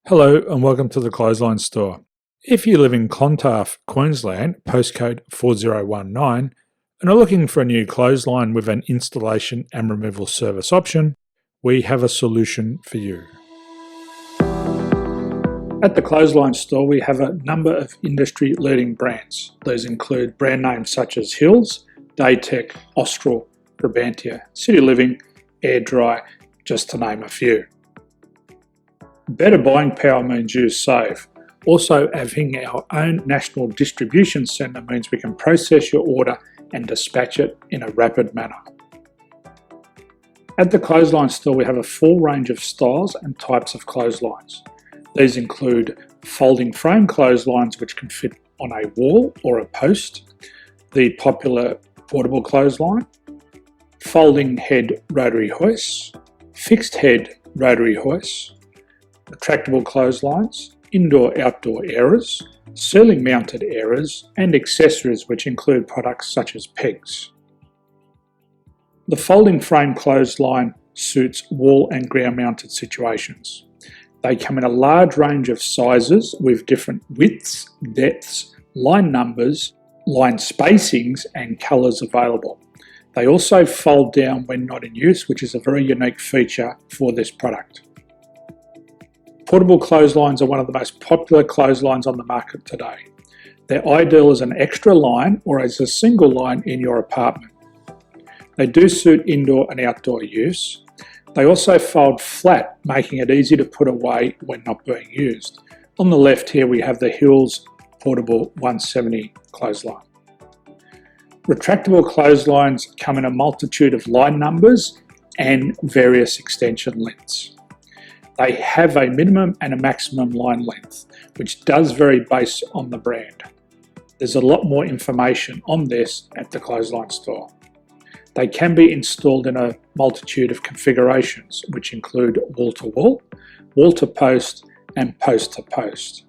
Hello and welcome to the Clothesline Store. If you live in Clontarf, Queensland, postcode 4019, and are looking for a new clothesline with an installation and removal service option, we have a solution for you. At the Clothesline Store, we have a number of industry-leading brands. These include brand names such as Hills, Daytech, Austral, Brabantia, City Living, Air Dry, just to name a few. Better buying power means you save. Also, having our own national distribution centre means we can process your order and dispatch it in a rapid manner. At the Clothesline Store, we have a full range of styles and types of clotheslines. These include folding frame clotheslines which can fit on a wall or a post, the popular portable clothesline, folding head rotary hoists, fixed head rotary hoists, retractable clotheslines, indoor-outdoor airers, ceiling mounted airers, and accessories which include products such as pegs. The folding frame clothesline suits wall and ground mounted situations. They come in a large range of sizes with different widths, depths, line numbers, line spacings and colours available. They also fold down when not in use, which is a very unique feature for this product. Portable clotheslines are one of the most popular clotheslines on the market today. They're ideal as an extra line or as a single line in your apartment. They do suit indoor and outdoor use. They also fold flat, making it easy to put away when not being used. On the left here we have the Hills Portable 170 clothesline. Retractable clotheslines come in a multitude of line numbers and various extension lengths. They have a minimum and a maximum line length, which does vary based on the brand. There's a lot more information on this at the Clothesline Store. They can be installed in a multitude of configurations, which include wall-to-wall, wall-to-post, and post-to-post.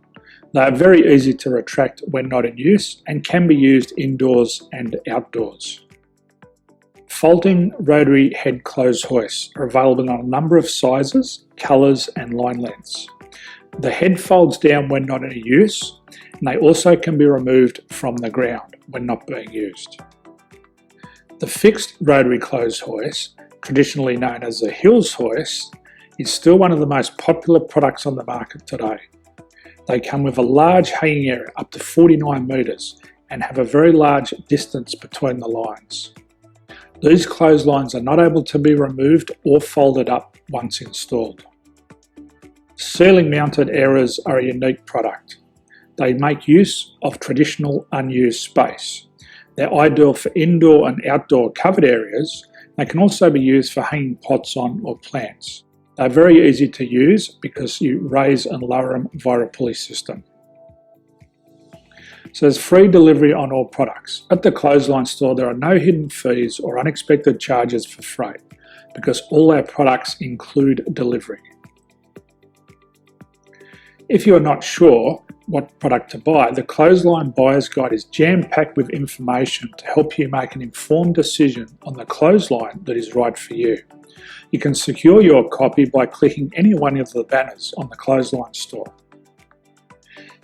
They are very easy to retract when not in use and can be used indoors and outdoors. Folding rotary head clothes hoists are available on a number of sizes, colours and line lengths. The head folds down when not in use, and they also can be removed from the ground when not being used. The fixed rotary clothes hoist, traditionally known as the Hills hoist, is still one of the most popular products on the market today. They come with a large hanging area up to 49 metres and have a very large distance between the lines. These clotheslines are not able to be removed or folded up once installed. Ceiling mounted airers are a unique product. They make use of traditional unused space. They're ideal for indoor and outdoor covered areas. They can also be used for hanging pots on or plants. They're very easy to use because you raise and lower them via a pulley system. So there's free delivery on all products. At the Clothesline Store, there are no hidden fees or unexpected charges for freight because all our products include delivery. If you are not sure what product to buy, the Clothesline Buyer's Guide is jam-packed with information to help you make an informed decision on the clothesline that is right for you. You can secure your copy by clicking any one of the banners on the Clothesline Store.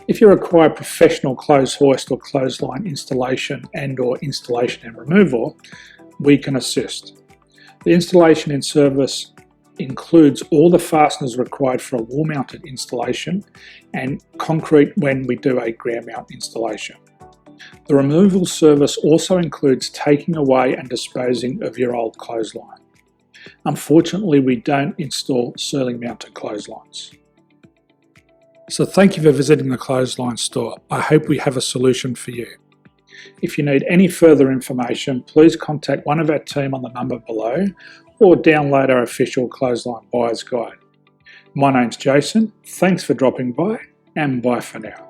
If you require professional clothes hoist or clothesline installation and/or installation and removal, we can assist. The installation and service includes all the fasteners required for a wall-mounted installation and concrete when we do a ground mount installation. The removal service also includes taking away and disposing of your old clothesline. Unfortunately, we don't install ceiling mounted clotheslines. So thank you for visiting the Clothesline Store. I hope we have a solution for you. If you need any further information, please contact one of our team on the number below or download our official Clothesline Buyer's Guide. My name's Jason, thanks for dropping by and bye for now.